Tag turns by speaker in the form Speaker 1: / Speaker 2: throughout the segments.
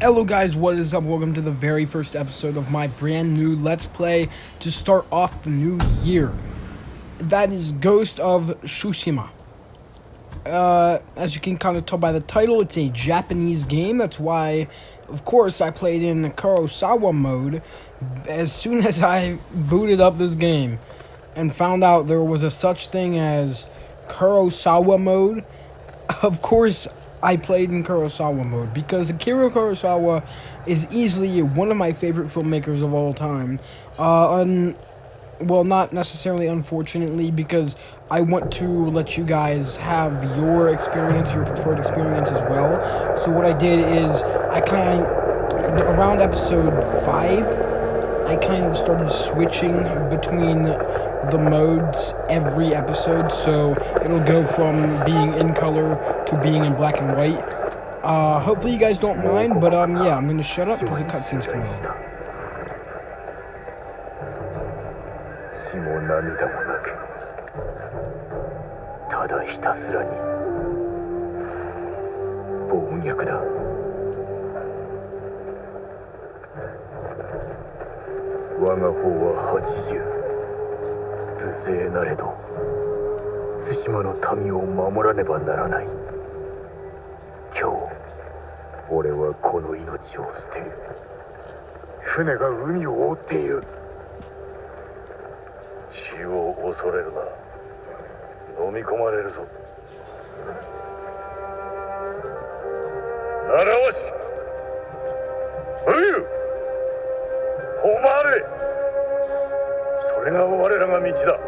Speaker 1: Hello guys, what is up? Welcome to the very first episode of my brand new Let's Play to start off the new year. That is Ghost of Tsushima. As you can kind of tell by the title, it's a Japanese game. That's why, of course, I played in the Kurosawa mode as soon as I booted up this game and found out there was a such thing as Kurosawa mode. Of course, I played in Kurosawa mode because Akira Kurosawa is easily one of my favorite filmmakers of all time. Well, not necessarily unfortunately, because I want to let you guys have your experience, your preferred experience as well. So what I did is around episode 5, I kind of started switching between the modes every episode, so it'll go from being in color to being in black and white. Hopefully you guys don't mind, but yeah, I'm gonna shut up because the cutscene's coming on.
Speaker 2: 血も涙もなく、ただひたすらに暴虐だ。我が方は80、無勢なれど対馬の民を守らねばならない。今日俺はこの命を捨てる。船が海を覆っている。死を恐れるな。飲み込まれるぞ。習わし、冬、誉れ。それが我らが道だ。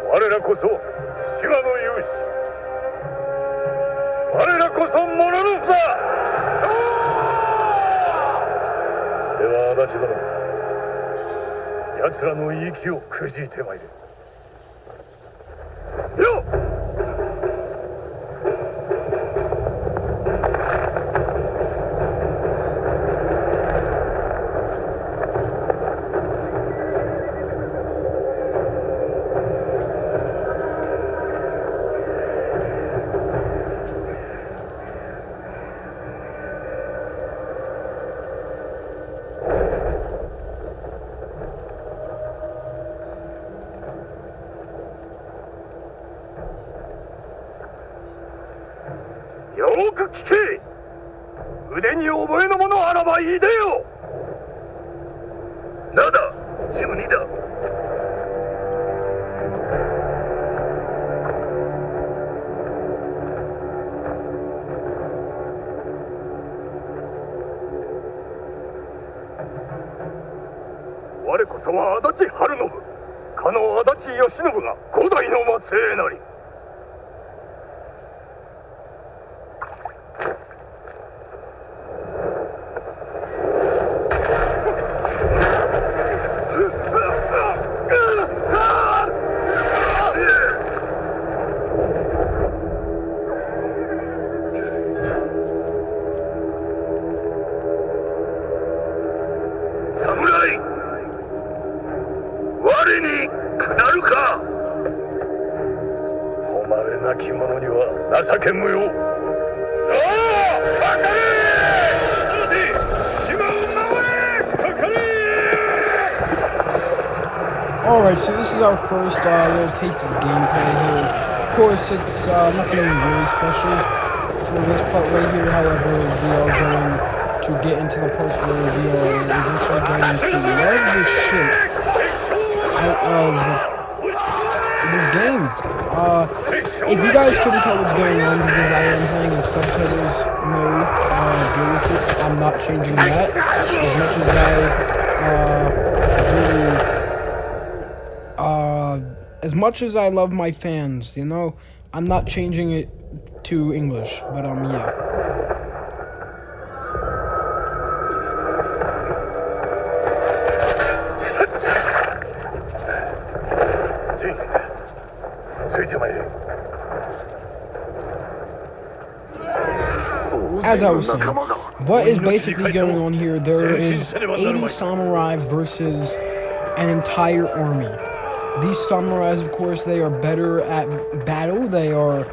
Speaker 2: 我らこそ島の勇士。我らこそモノノフだ。では足立殿、奴らの息をくじいてまいれ。よっ。よく聞け。腕に覚えのものあらばいいでよ。なだ、ジムニだ。我こそは足立晴信、かの足立義信が五代の末裔なり。なき者には情け無用。さあ、かかれ！島を守れ！かかれ！
Speaker 1: Alright, so this is our first little taste of gameplay here. Of course, it's nothing really special for this part right here. However, we are going to get into the parts where we are eventually going to love the shit out of this game. If you guys couldn't tell what's going on because I am playing in subtitles mode, deal with it. I'm not changing that. As much as I love my fans, you know, I'm not changing it to English, but yeah. As I was saying, what is basically going on here, there is 80 samurai versus an entire army. These samurais, of course, they are better at battle, they are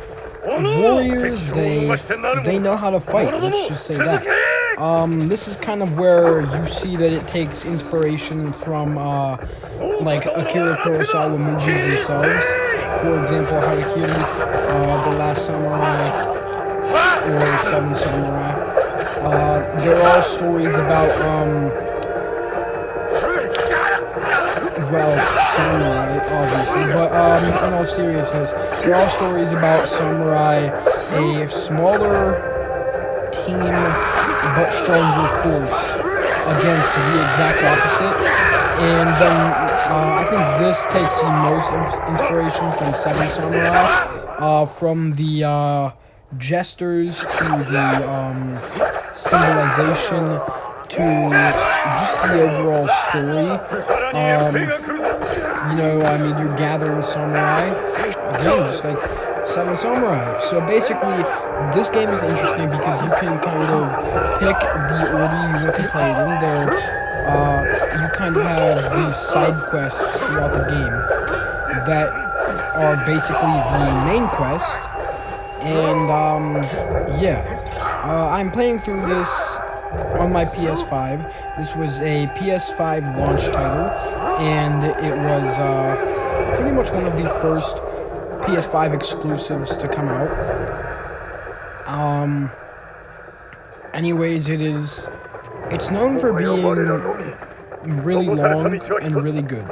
Speaker 1: warriors, they know how to fight, let's just say that. This is kind of where you see that it takes inspiration from, like, Akira Kurosawa movies themselves. For example, Harakiri, The Last Samurai, or Seven Samurai. They're all stories about, well, samurai, obviously, but, in all seriousness, they're all stories about samurai, a smaller team but stronger force against the exact opposite. And then I think this takes the most inspiration from Seven Samurai, from the gestures to the symbolization to just the overall story. You know, I mean, you're gathering samurai, again, just like Seven Samurai. So basically, this game is interesting because you can kind of pick the order you want to play it in. You kind of have these side quests throughout the game that are basically the main quest. And, yeah. I'm playing through this on my PS5. This was a PS5 launch title, and it was pretty much one of the first PS5 exclusives to come out. Anyways, it's known for being really long and really good.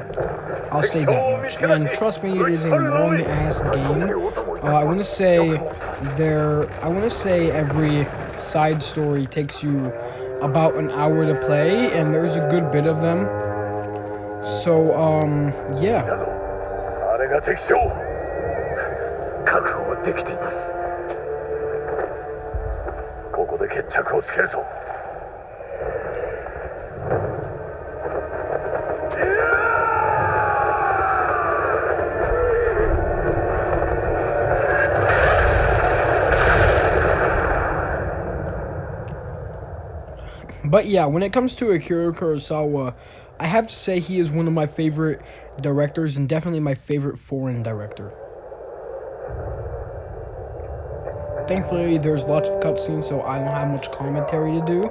Speaker 1: I'll say that much. And trust me, it is a long-ass game. I want to say every side story takes you about an hour to play, and there's a good bit of them. So, yeah.
Speaker 2: あれが敵将確保できています。ここで決着をつけるぞ。
Speaker 1: But yeah, when it comes to Akira Kurosawa, I have to say he is one of my favorite directors and definitely my favorite foreign director. Thankfully, there's lots of cutscenes, so I don't have much commentary to do.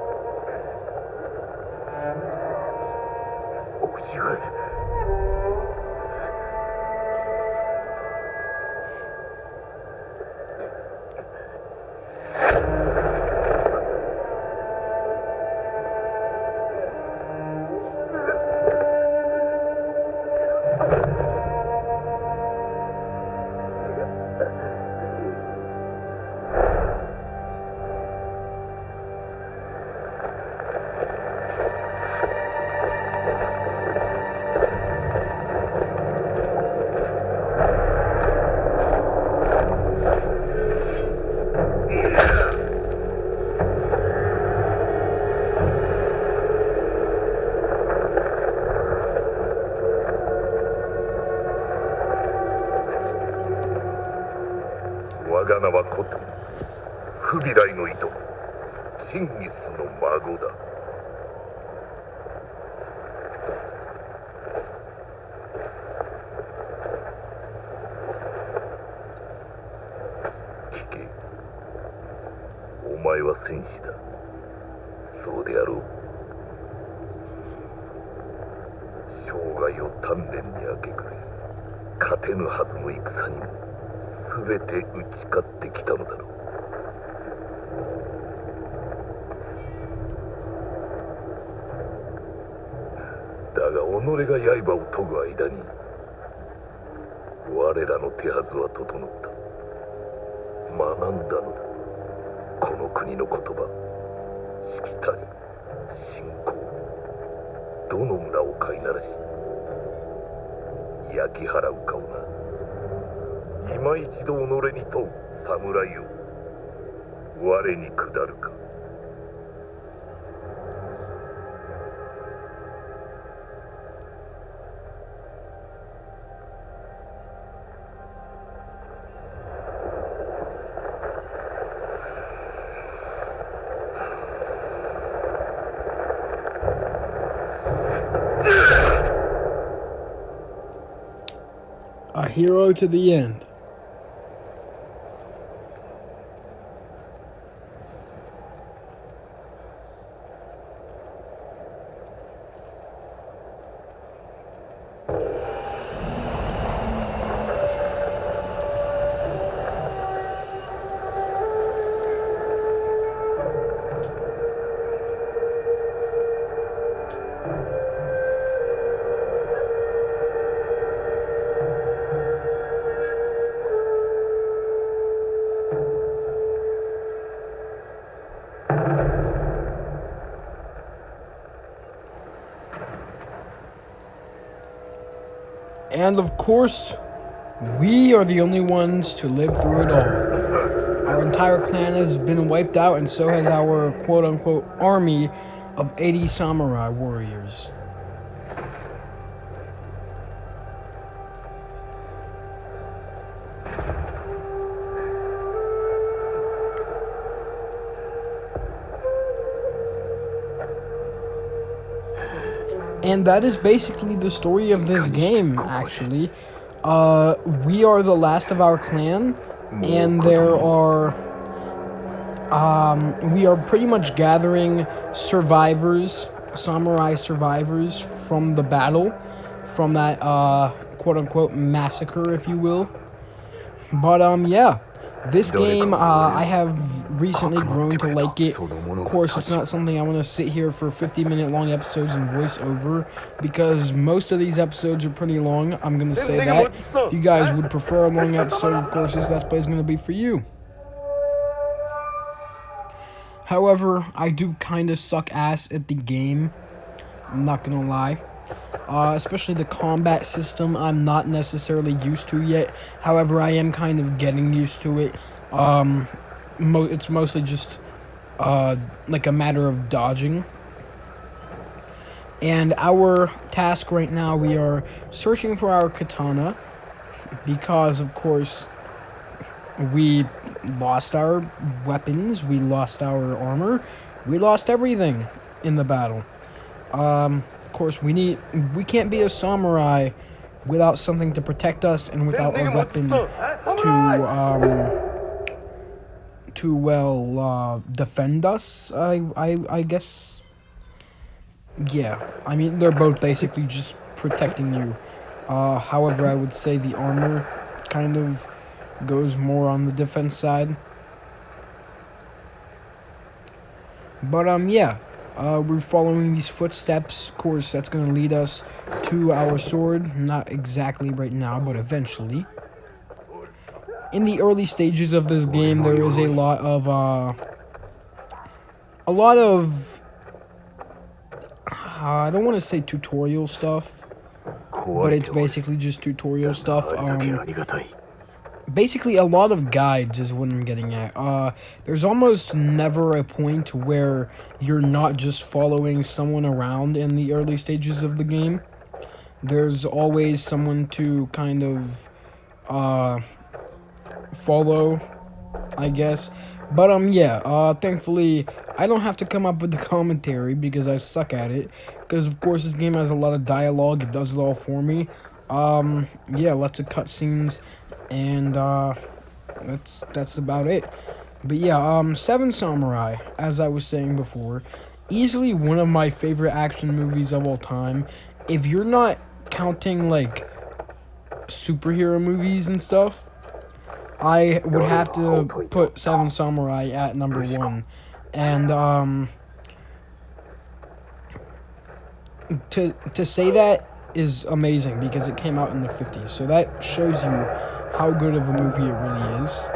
Speaker 1: A hero to the end. And of course, we are the only ones to live through it all. Our entire clan has been wiped out, and so has our quote-unquote army of 80 samurai warriors. And that is basically the story of this game, actually. We are the last of our clan, and we are pretty much gathering survivors, samurai survivors from the battle, from that, quote-unquote massacre, if you will. But, yeah. This game, I have recently grown to like it. Of course, it's not something I want to sit here for 50-minute long episodes and voice over, because most of these episodes are pretty long. I'm going to say that. If you guys would prefer a long episode, of course, this Let's Play is going to be for you. However, I do kind of suck ass at the game. I'm not going to lie. Especially the combat system, I'm not necessarily used to yet. However, I am kind of getting used to it. It's mostly just like a matter of dodging. And our task right now, we are searching for our katana, because of course we lost our weapons, we lost our armor, we lost everything in the battle. Of course, we can't be a samurai without something to protect us and without a weapon to defend us. I guess. Yeah, I mean they're both basically just protecting you. However, I would say the armor kind of goes more on the defense side. But yeah. We're following these footsteps. Of course, that's going to lead us to our sword. Not exactly right now, but eventually. In the early stages of this game, there is a lot of I don't want to say tutorial stuff, but it's basically just tutorial stuff. Basically, a lot of guides is what I'm getting at. There's almost never a point where you're not just following someone around in the early stages of the game. There's always someone to kind of follow, I guess. But yeah, thankfully, I don't have to come up with the commentary because I suck at it. Because, of course, this game has a lot of dialogue. It does it all for me. Yeah, lots of cutscenes. And that's about it. But yeah, Seven Samurai, as I was saying before, easily one of my favorite action movies of all time. If you're not counting like superhero movies and stuff, I would have to put Seven Samurai at number 1. And to say that is amazing because it came out in the 50s. So that shows you how good of a movie it really is.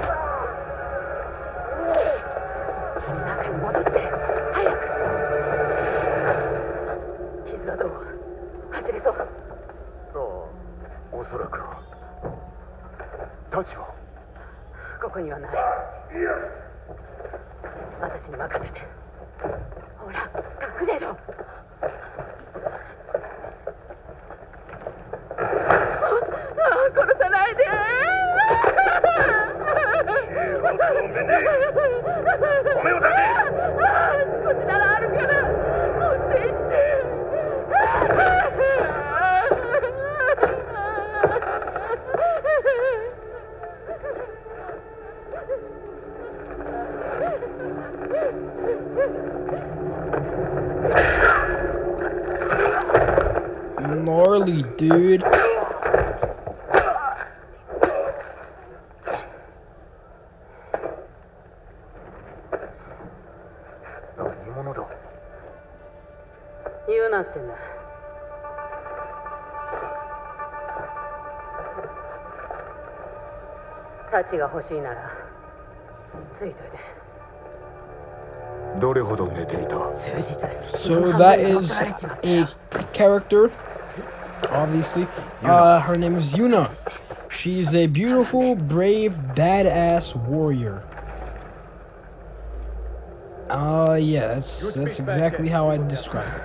Speaker 1: Gnarly, dude. So that is a character obviously. Her name is Yuna. She's a beautiful, brave, badass warrior. Yeah, that's exactly how I'd describe it.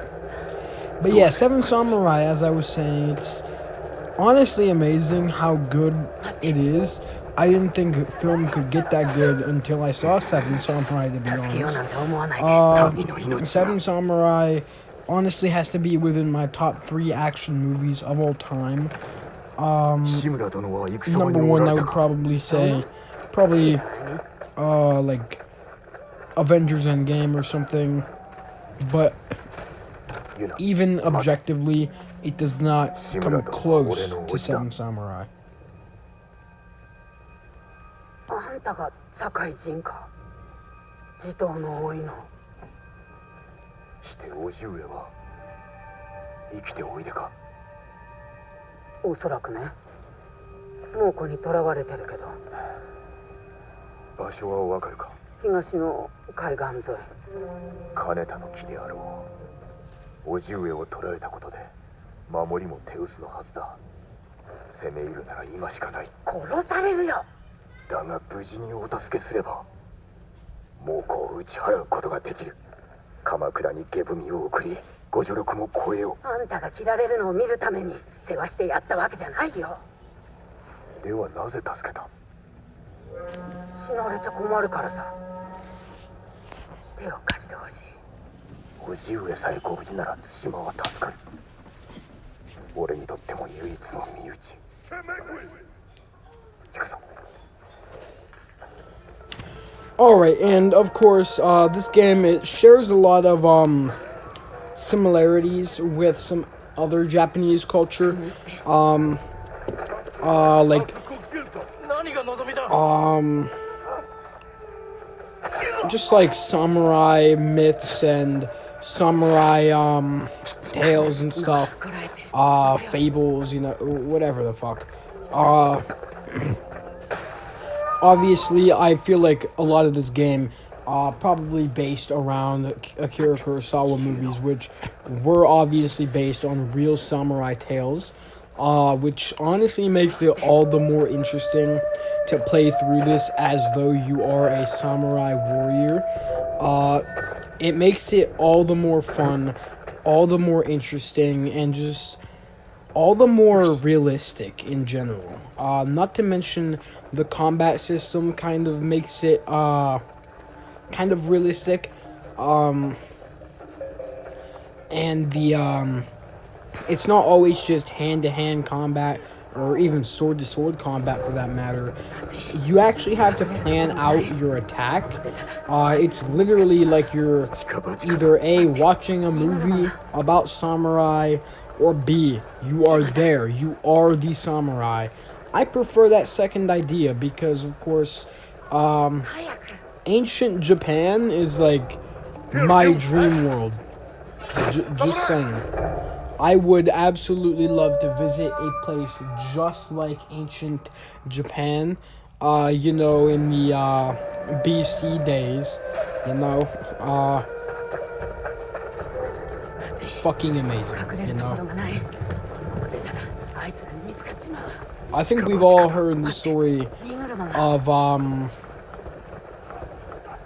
Speaker 1: But yeah, Seven Samurai, as I was saying, it's honestly amazing how good it is. I didn't think a film could get that good until I saw Seven Samurai, to be honest. Seven Samurai honestly has to be within my top 3 action movies of all time. Number 1, I would probably say, like Avengers Endgame or something. But even objectively, it does not come close to Seven Samurai.
Speaker 3: あんたが堺人か地頭の多いの
Speaker 2: して叔父上は生きておいでか
Speaker 3: おそらくね猛虎に囚われてるけど
Speaker 2: 場所はわかるか
Speaker 3: 東の海岸沿い
Speaker 2: 金田の木であろう叔父上を捕らえたことで守りも手薄のはずだ攻め入るなら今しかない
Speaker 3: 殺されるよ
Speaker 2: だが無事にお助けすれば猛虎を打ち払うことができる鎌倉に下文を送りご助力も超えよう
Speaker 3: あんたが切られるのを見るために世話してやったわけじゃないよ
Speaker 2: ではなぜ助けた
Speaker 3: 死なれちゃ困るからさ手を貸してほしい
Speaker 2: 叔父上さえご無事なら対馬は助かる俺にとっても唯一の身内行くぞ
Speaker 1: Alright, and of course, this game, it shares a lot of similarities with some other Japanese culture. Like just like samurai myths and samurai tales and stuff, fables, you know, whatever the fuck. Obviously, I feel like a lot of this game probably based around Akira Kurosawa movies, which were obviously based on real samurai tales, which honestly makes it all the more interesting to play through this as though you are a samurai warrior. It makes it all the more fun, all the more interesting, and just all the more realistic in general. Not to mention the combat system kind of makes it kind of realistic. And the it's not always just hand-to-hand combat or even sword-to-sword combat for that matter. You actually have to plan out your attack. It's literally like you're either A, watching a movie about samurai, or B, you are there. You are the samurai. I prefer that second idea because, of course, ancient Japan is like my dream world. Just saying. I would absolutely love to visit a place just like ancient Japan. You know, in the BC days. You know, fucking amazing. You know. I think we've all heard the story of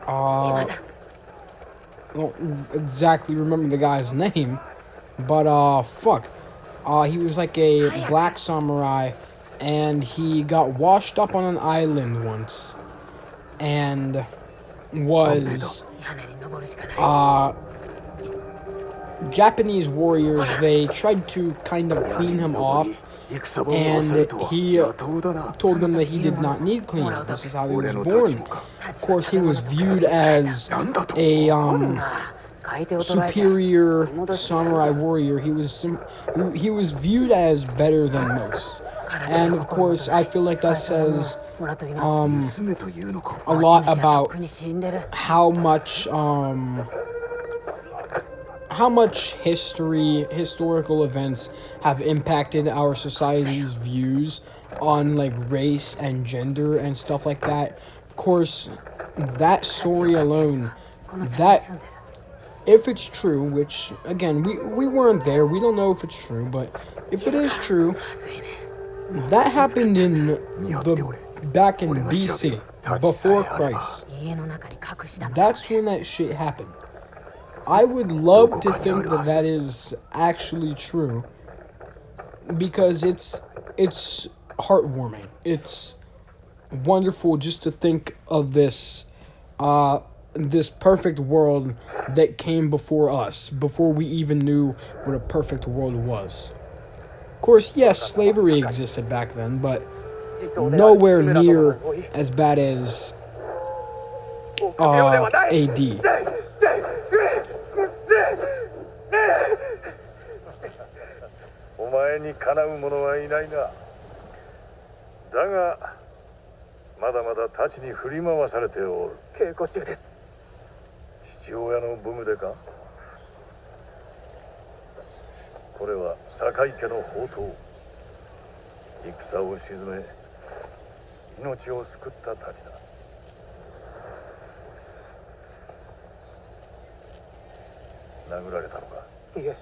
Speaker 1: I don't exactly remember the guy's name, but fuck. He was like a black samurai, and he got washed up on an island once, and was Japanese warriors, they tried to kind of clean him off, and he told them that he did not need cleaning. This is how he was born. Of course, he was viewed as a superior samurai warrior. He was viewed as better than most. And of course, I feel like that says a lot about how much historical events have impacted our society's views on like race and gender and stuff like that. Of course, that story alone, if it's true, which again we weren't there, we don't know if it's true, but if it is true, that happened in the back in BC, before Christ.
Speaker 3: 家の中に隠したの。
Speaker 1: That's when that shit happened. I would love to think that that is actually true, because it's heartwarming. It's wonderful just to think of this this perfect world that came before us, before we even knew what a perfect world was. Of course, yes, slavery existed back then, but nowhere near as bad as AD.
Speaker 4: お前にかなう者はいないな。だがまだまだ太刀に振り回されておる。
Speaker 2: 稽古中です。
Speaker 4: 父親の武具でか。これは坂井家の宝刀。戦を鎮め命を救った太刀だ。殴られたのか。
Speaker 2: いえ。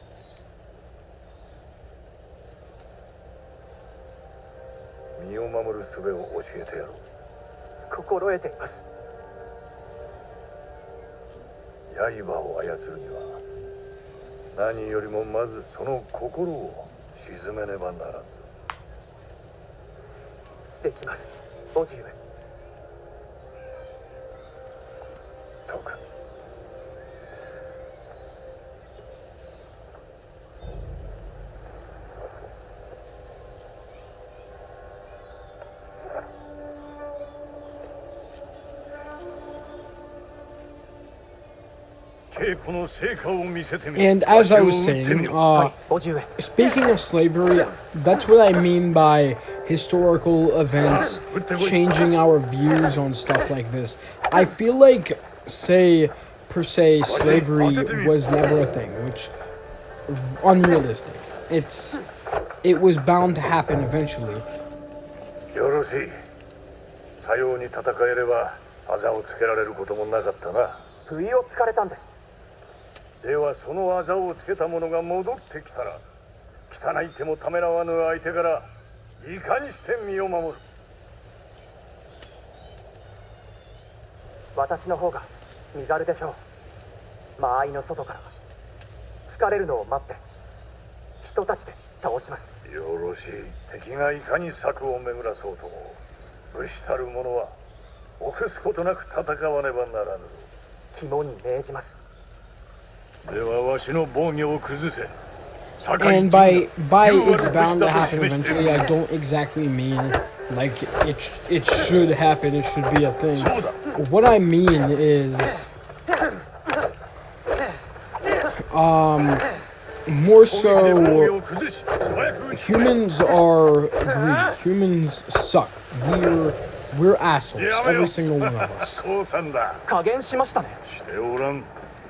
Speaker 4: 身を守る術を教えてやろう。
Speaker 2: 心得ています。
Speaker 4: 刃を操るには何よりもまずその心を鎮めねばならんぞ。
Speaker 2: できます、叔父上。
Speaker 4: そうか。
Speaker 1: And as I was saying, speaking of slavery, that's what I mean by historical events changing our views on stuff like this. I feel like, per se, slavery was never a thing, which unrealistic. It was bound to happen eventually.
Speaker 4: よろしい。さように戦えれば技をつけられることもなかったな。
Speaker 2: 不意をつかれたんです。
Speaker 4: ではその技をつけた者が戻ってきたら、汚い手もためらわぬ相手からいかにして身を守る。
Speaker 2: 私の方が身軽でしょう。間合いの外から疲れるのを待って人たちで倒します。
Speaker 4: よろしい。敵がいかに策を巡らそうとも、武士たる者は臆すことなく戦わねばならぬ。
Speaker 2: 肝に銘じます。
Speaker 4: ではわしの防御を崩せ。
Speaker 1: And by it's bound to happen eventually, I don't exactly mean like it should happen, it should be a thing. What I mean is more so humans are greedy. Humans suck. We're assholes, every single one of us.
Speaker 2: 加減しましたね。
Speaker 4: しておらん。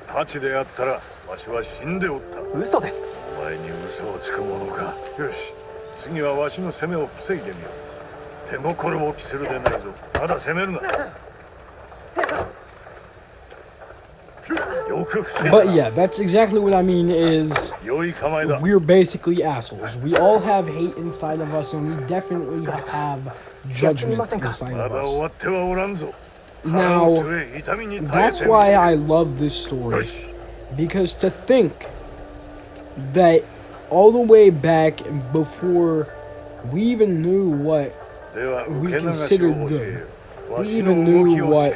Speaker 4: 太刀であったらわしは死んでおった。
Speaker 2: 嘘です。
Speaker 4: お前に嘘をつくものか。よし、次はわしの攻めを防いでみよう。手心を期するでないぞ。まだ攻めるな。
Speaker 1: But yeah, that's exactly what I mean is we're basically assholes. We all have hate inside of us, and we definitely have judgment inside of us. Now, that's why I love this story. Because to think that all the way back before we even knew what we considered good, we even knew what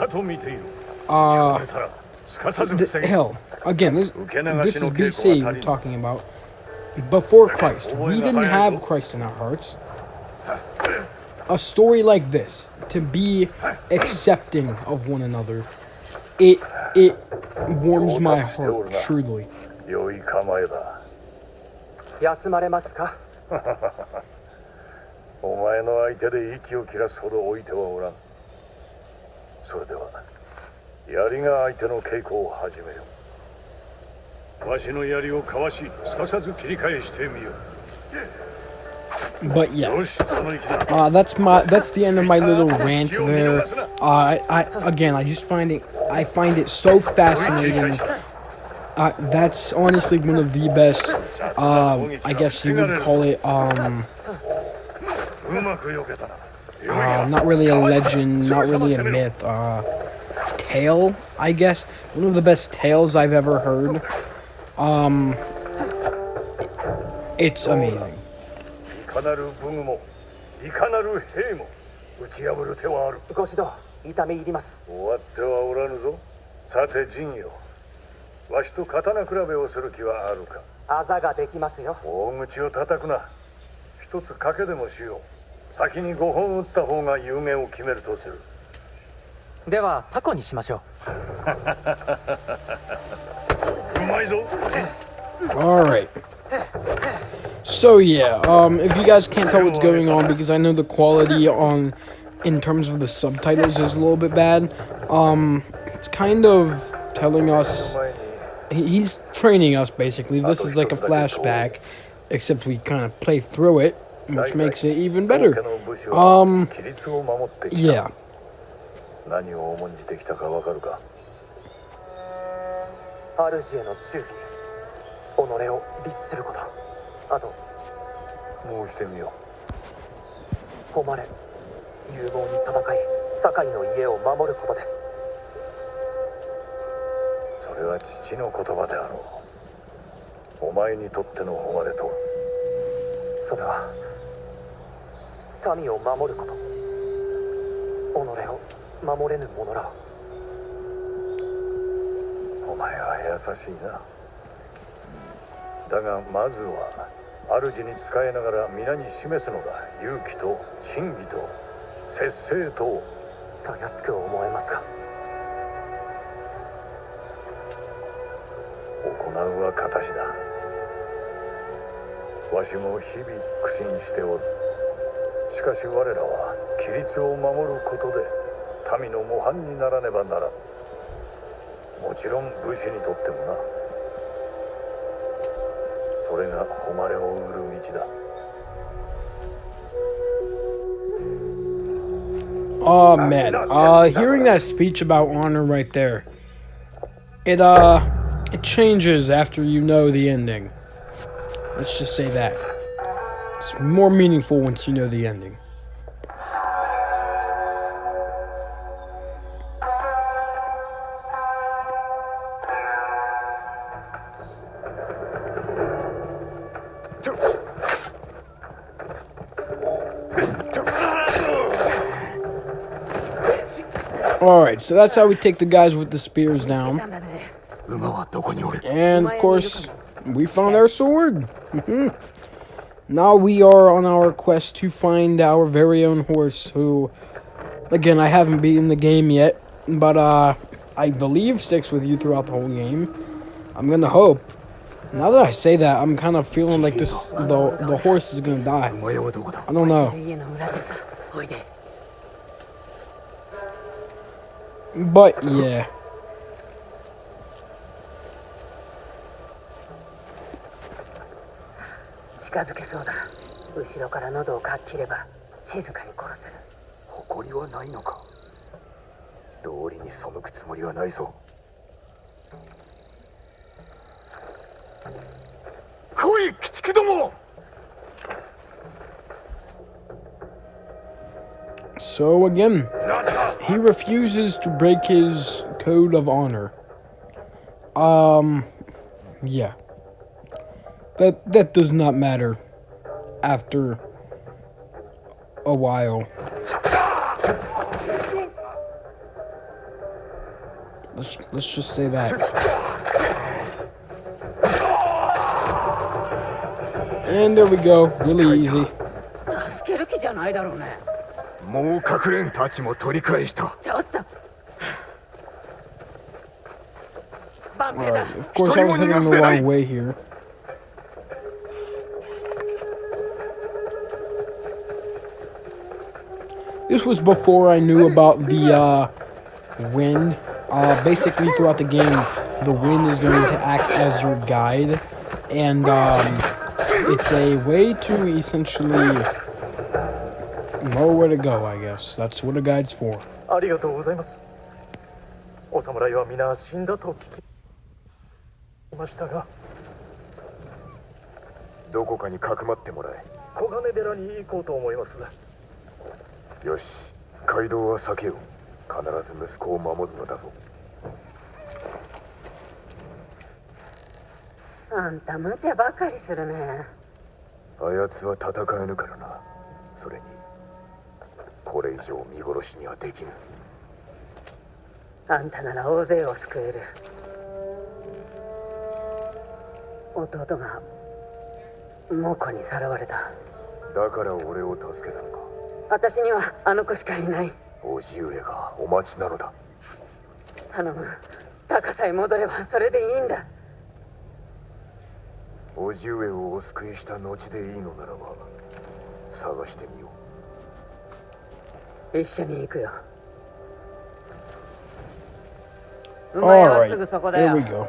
Speaker 1: hell, again, this is BC we're talking about. Before Christ. We didn't have Christ in our hearts. A story like this, to be accepting of one another, it warms my heart, truly.
Speaker 2: 休まれますか？
Speaker 4: お前の相手で息を切らすほど置いてはおらん。それでは槍が相手の稽古を始めよう。わしの槍をかわし、すかさず切り返してみよう。
Speaker 1: But yeah, that's the end of my little rant there. I just find it so fascinating That's honestly one of the best, I guess you would call it,
Speaker 4: うまく避けたな。
Speaker 1: not really a legend, not really a myth, tale, I guess. One of the best tales I've ever heard. It's amazing.
Speaker 4: いかなる武具もいかなる兵も打ち破る手はある。
Speaker 2: ご指導痛み入ります。
Speaker 4: 終わってはおらぬぞ。さて陣よ、わしと刀比べをする気はあるか。
Speaker 2: あざができますよ。
Speaker 4: 大口を叩くな。一つ賭けでもしよう。先に5本打った方が有限を決めるとする。
Speaker 2: ではタコにしましょ
Speaker 4: うまいぞ。
Speaker 1: Alright. So yeah, if you guys can't tell what's going on, because I know the quality in terms of the subtitles is a little bit bad, it's kind of telling us, he's training us basically. This is like a flashback, except we kind of play through it, which makes it even better. Yeah.
Speaker 4: 何を重んじてきたかわかるか。
Speaker 2: 主への忠義、己を律すること、あと
Speaker 4: 申してみよ
Speaker 2: 誉れ、勇猛に戦い、堺の家を守ることです。
Speaker 4: う。それは父の言葉であろう。お前にとっての誉れとは。
Speaker 2: それは民を守ること、己を守れぬ者ら。
Speaker 4: お前は優しいな。だがまずは主に仕えながら皆に示すのが勇気と真偽と節制と。
Speaker 2: たやすく思えますが、
Speaker 4: 行うは形だ。わしも日々苦心しておる。しかし我らは規律を守ることで民の模範にならねばならん。もちろん武士にとってもな。それが誉れを売る道だ。
Speaker 1: Oh man, hearing that speech about honor right there, it changes after you know the ending. Let's just say that. It's more meaningful once you know the ending. Alright, so that's how we take the guys with the spears down. And of course, we found our sword. Now we are on our quest to find our very own horse, who, again, I haven't beaten the game yet, but I believe sticks with you throughout the whole game. I'm gonna hope. Now that I say that, I'm kind of feeling like the horse is gonna die. I don't know. But yeah.
Speaker 3: 近づけそうだ。後ろから喉をかっ切れば静かに殺せる。
Speaker 2: 誇りはないのか。道理に背くつもりはないぞ。来い、鬼畜ども。
Speaker 1: So again, he refuses to break his code of honor. Yeah. That does not matter after a while. Let's just say that. And there we go. Really easy.
Speaker 3: 助ける気じゃないだろうね。
Speaker 2: もう隠れんたちも取り返した。
Speaker 3: ちょっと。バンペ
Speaker 1: Alright,
Speaker 3: だ。
Speaker 1: of course I was heading the wrong way here. This was before I knew about the wind. Basically throughout the game, the wind is going to act as your guide. And it's a way to essentially know where to go, I guess. That's what a guide's for.
Speaker 2: ありがとうございます。お侍は皆死んだと聞き。
Speaker 4: ましたが、
Speaker 2: どこかにかくまってもらえ。
Speaker 4: 小金寺に行こうと思います。
Speaker 2: よし、街道は避けよう。必ず息子を守るのだぞ。
Speaker 3: あんた無茶ばかりするね。
Speaker 2: あやつは戦えぬからな。それにこれ以上見殺しにはできぬ。
Speaker 3: あんたなら大勢を救える。弟が猛虎にさらわれた。
Speaker 2: だから俺を助けたのか。
Speaker 3: 私にはあの子しかいない。
Speaker 2: 叔父上がお待ちなのだ。
Speaker 3: 頼む。高さへ戻ればそれでいいんだ。
Speaker 2: 叔父上をお救いした後でいいのならば探してみよ
Speaker 3: 一緒に行くよ。馬屋はすぐそこだ
Speaker 1: There
Speaker 3: よ。
Speaker 1: we go.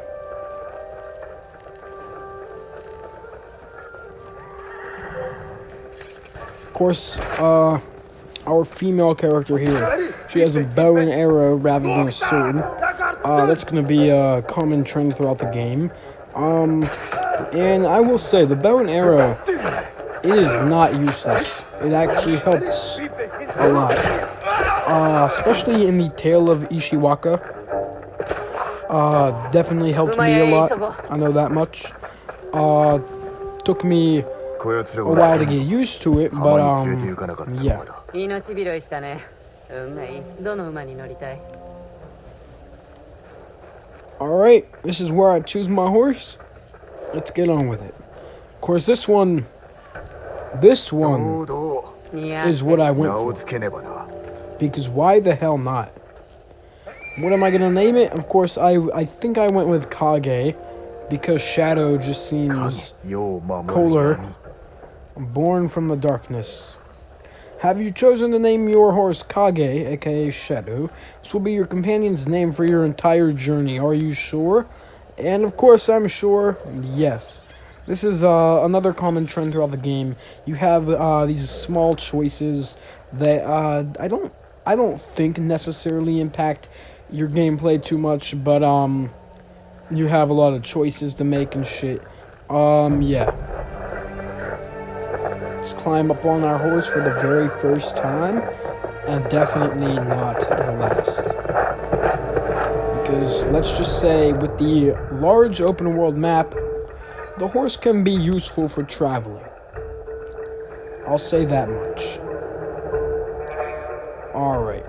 Speaker 1: Of course, our female character here, she has a bow and arrow rather than a sword. That's going to be a common trend throughout the game. And I will say, the bow and arrow is not useless. It actually helps a lot. Especially in the Tale of Ishiwaka. Definitely helped me a lot. I know that much. Took me
Speaker 2: う。こやつら
Speaker 1: a while to get used to it,
Speaker 2: 浜
Speaker 1: but
Speaker 2: に連れて行かなかったの
Speaker 1: yeah.
Speaker 2: まだ。
Speaker 3: 命拾いしたね。運がいい。どの馬に乗りたい？
Speaker 1: Alright, this is where I choose my horse. Let's get on with it. Of course, this one
Speaker 2: どうど
Speaker 1: is what I
Speaker 2: う
Speaker 1: went
Speaker 2: 名を
Speaker 1: for.
Speaker 2: つけねばな。
Speaker 1: Because why the hell not? What am I gonna name it? Of course, I think I went with Kage. Because Shadow just seems
Speaker 2: 世を守る
Speaker 1: cooler.
Speaker 2: 闇。
Speaker 1: Born from the darkness. Have you chosen to name your horse Kage, aka Shadow? This will be your companion's name for your entire journey. Are you sure? And of course, I'm sure. Yes. This is another common trend throughout the game. You have these small choices that I don't think necessarily impact your gameplay too much, but you have a lot of choices to make and shit. Yeah. Let's climb up on our horse for the very first time, and definitely not the last. Because let's just say, with the large open world map, the horse can be useful for traveling. I'll say that much. Alright.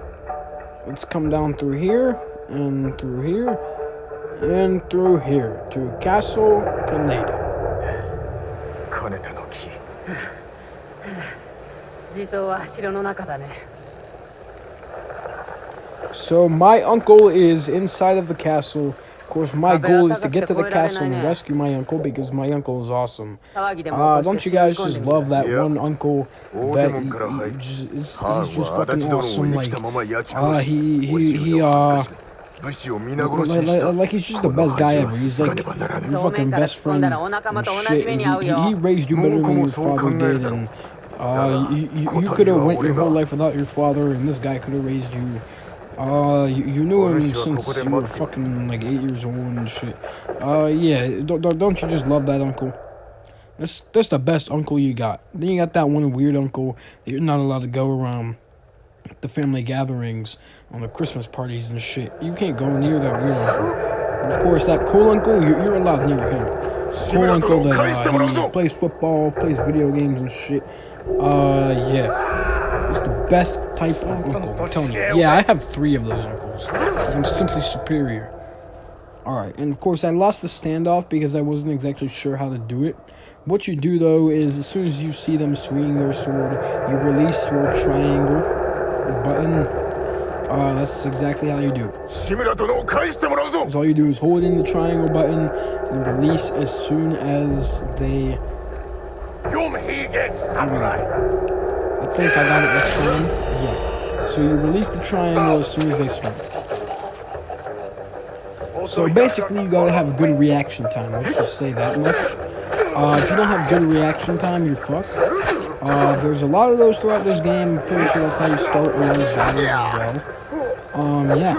Speaker 1: Let's come down through here, and through here, and through here, to Castle Kaneda.
Speaker 2: 金田の木。
Speaker 3: 地頭は城の中だね。
Speaker 1: So my uncle is inside of the castle. Of course, my goal is to get to the castle and rescue my uncle because my uncle is awesome. Don't you guys just love that one uncle that he's just fucking awesome? Like he's just the best guy ever. He's like your fucking best friend and shit. And he raised you better than your father did. And you could have went your whole life without your father, and this guy could have raised you. You knew him since you were fucking like 8 years old and shit. Yeah, don't you just love that uncle? That's the best uncle you got. Then you got that one weird uncle that you're not allowed to go around at the family gatherings on the Christmas parties and shit. You can't go near that weird uncle. And of course, that cool uncle, you're allowed near him. Cool uncle that he plays football, plays video games and shit. Yeah. It's the best type of uncle, I'm telling you. Yeah, I have 3 of those uncles. I'm simply superior. Alright, and of course I lost the standoff because I wasn't exactly sure how to do it. What you do though is as soon as you see them swinging their sword, you release your triangle button. That's exactly how you do it. So all you do is hold in the triangle button and release as soon as they... I think I got it this time. Yeah. So you release the triangle as soon as they swing. So basically, you gotta have good reaction time. Let's just say that much. If you don't have good reaction time, you're fucked. There's a lot of those throughout this game. I'm pretty sure that's how you start a lot of genres as well. Yeah.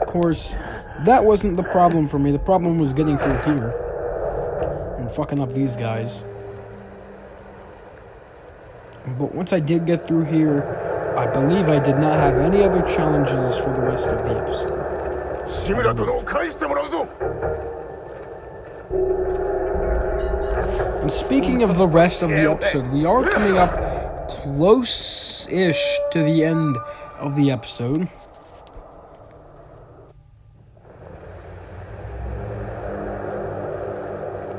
Speaker 1: Of course, That wasn't the problem for me. The problem was getting through here and fucking up these guys. But once I did get through here, I believe I did not have any other challenges for the rest of the episode.
Speaker 2: 志村殿を返してもらうぞ。
Speaker 1: And speaking of the rest of the episode, we are coming up close-ish to the end of the episode.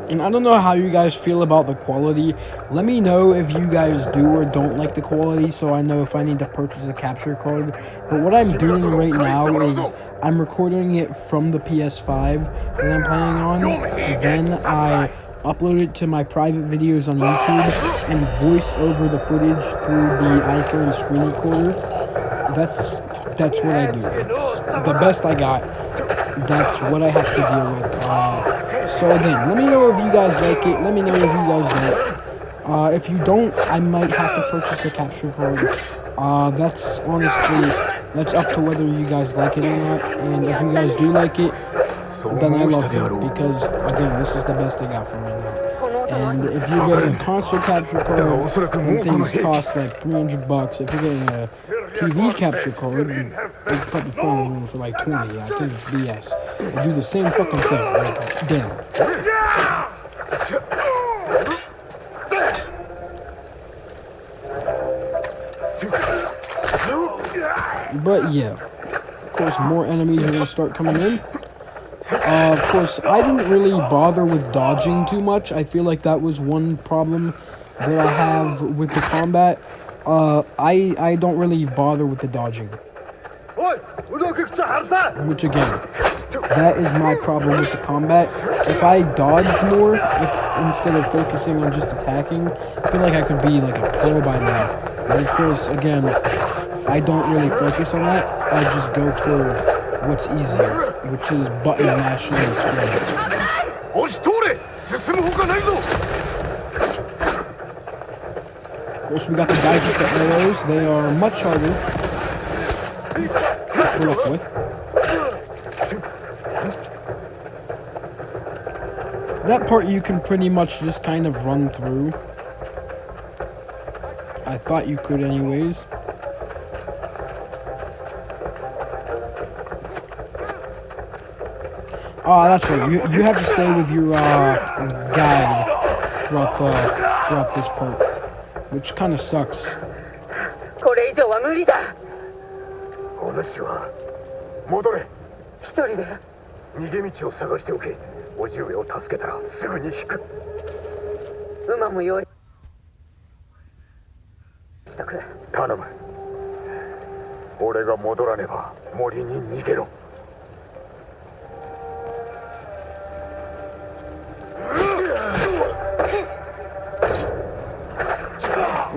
Speaker 1: And I don't know how you guys feel about the quality. Let me know if you guys do or don't like the quality so I know if I need to purchase a capture card. But what I'm doing right now is I'm recording it from the PS5 that I'm playing on. Then I upload it to my private videos on YouTube and voice over the footage through the iPhone screen recorder. That's what I do. It's the best I got. That's what I have to deal with. So again, let me know if you guys like it. Let me know if you guys don't. If you don't, I might have to purchase a capture card. That's up to whether you guys like it or not. And if you guys do like it, then I love it. Because again, this is the best I got from right now. And if you're getting a console capture card, and things cost like $300. If you're getting a TV capture card, you put the phone in for like 20. I think it's BS. They do the same fucking thing. Like, damn. But yeah, of course, more enemies are gonna start coming in. Of course, I didn't really bother with dodging too much. I feel like that was one problem that I have with the combat. I don't really bother with the dodging. Which again, that is my problem with the combat. If I dodge more, instead of focusing on just attacking, I feel like I could be like a pro by now. But of course, again, I don't really focus on that. I just go for what's easier, which is button mashing and spraying. Of course, we got the guys with the arrows. They are much harder to work with. That part you can pretty much just kind of run through. I thought you could anyways. Oh, that's right. You have to stay with your guide throughout this part, which kind of sucks.
Speaker 3: これ以上は無理だ。
Speaker 2: お主は戻れ。
Speaker 3: 一人で。
Speaker 2: 逃げ道を探しておけ。叔父上を助けたらすぐに引く。
Speaker 3: 馬も用意しとく。
Speaker 2: 頼む。俺が戻らねば森に逃げろ。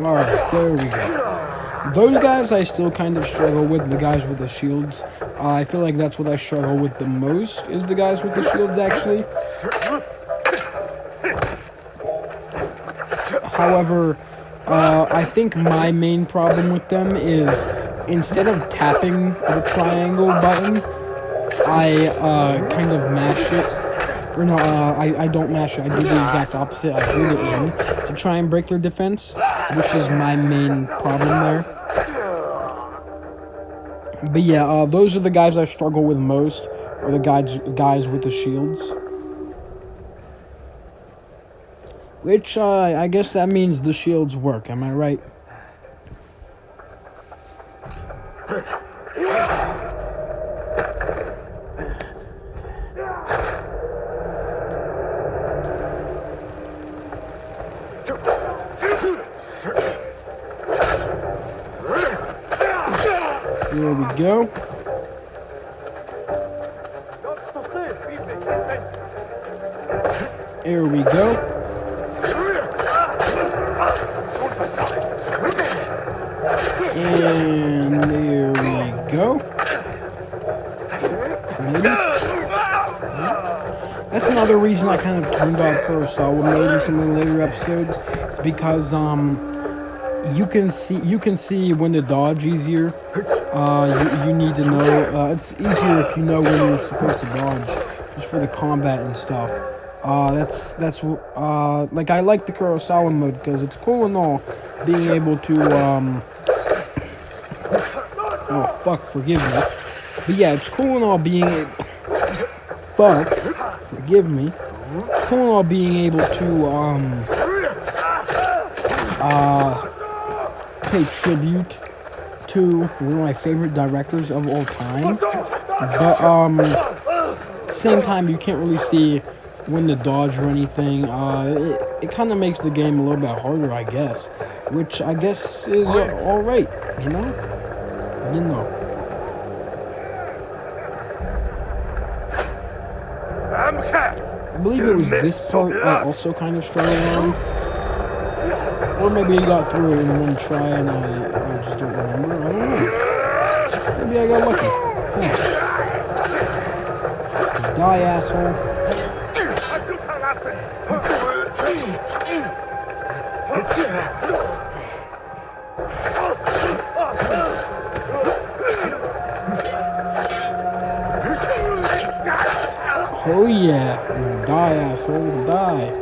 Speaker 1: Alright, there we go. Those guys I still kind of struggle with, the guys with the shields. I feel like that's what I struggle with the most, is the guys with the shields, actually. However, I think my main problem with them is, instead of tapping the triangle button, I kind of mash it. Or no, I don't mash it, I do the exact opposite. I hold it in to try and break their defense, which is my main problem there. But yeah, those are the guys I struggle with most, are the guys with the shields. Which, I guess that means the shields work, am I right? There we go. There we go. And there we go. Maybe. That's another reason I kind of turned off Kurosawa maybe some of the later episodes. It's because, you can see when to dodge easier. You need to know. It's easier if you know when you're supposed to dodge, just for the combat and stuff. Like I like the Kurosawa mode because it's cool and all, being able to oh fuck, forgive me. But yeah, it's cool and all being but forgive me. It's cool and all being able to pay tribute to one of my favorite directors of all time. But at the same time, you can't really see when to dodge or anything. It kind of makes the game a little bit harder, I guess, which I guess is all right. You know, you know. I believe it was this part I also kind of struggled on. Or maybe I got through it in one try and I just don't remember. I don't know. Maybe I got lucky. Huh. Die, asshole. Oh yeah. Die, asshole. Die.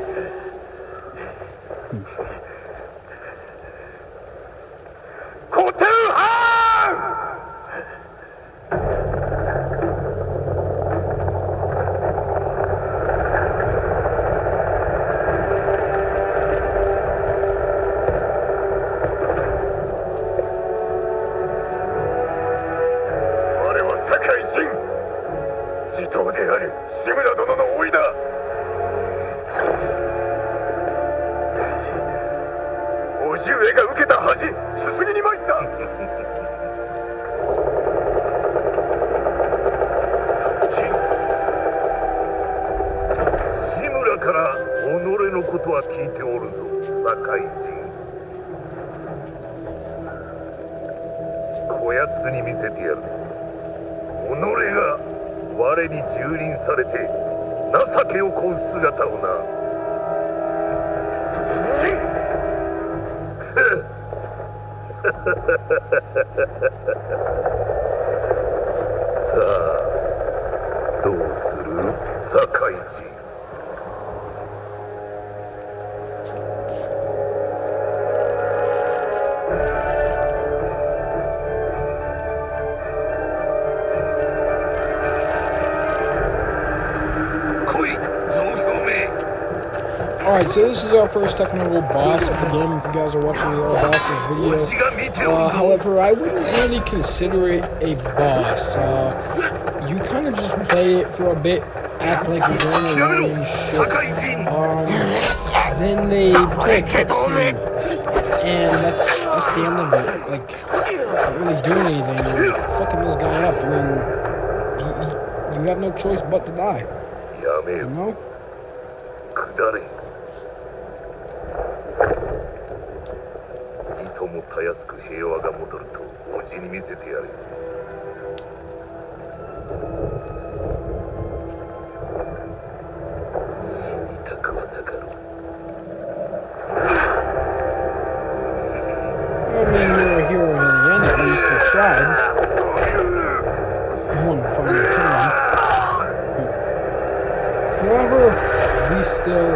Speaker 1: Alright, so this is our first technical boss of the game, if you guys are watching the old boss's video. However, I wouldn't really consider it a boss. You kind of just play it for a bit, act like you're going around and shit. Then they play a cutscene, and that's the end of it. Like, not really doing anything. You're fucking this guy up, and then you have no choice but to die. You know? However, we still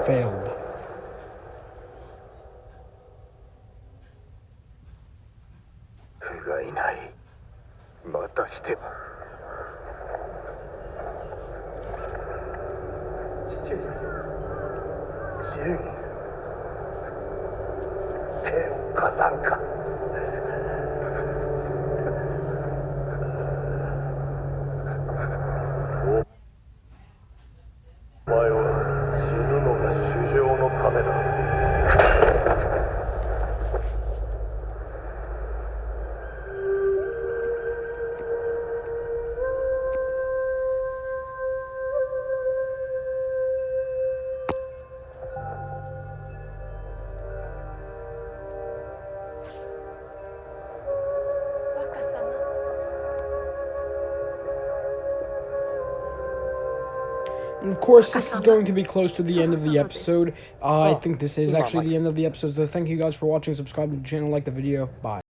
Speaker 1: failed. And of course, this is going to be close to the end of the episode. I think this is actually the end of the episode, so thank you guys for watching. Subscribe to the channel, like the video. Bye.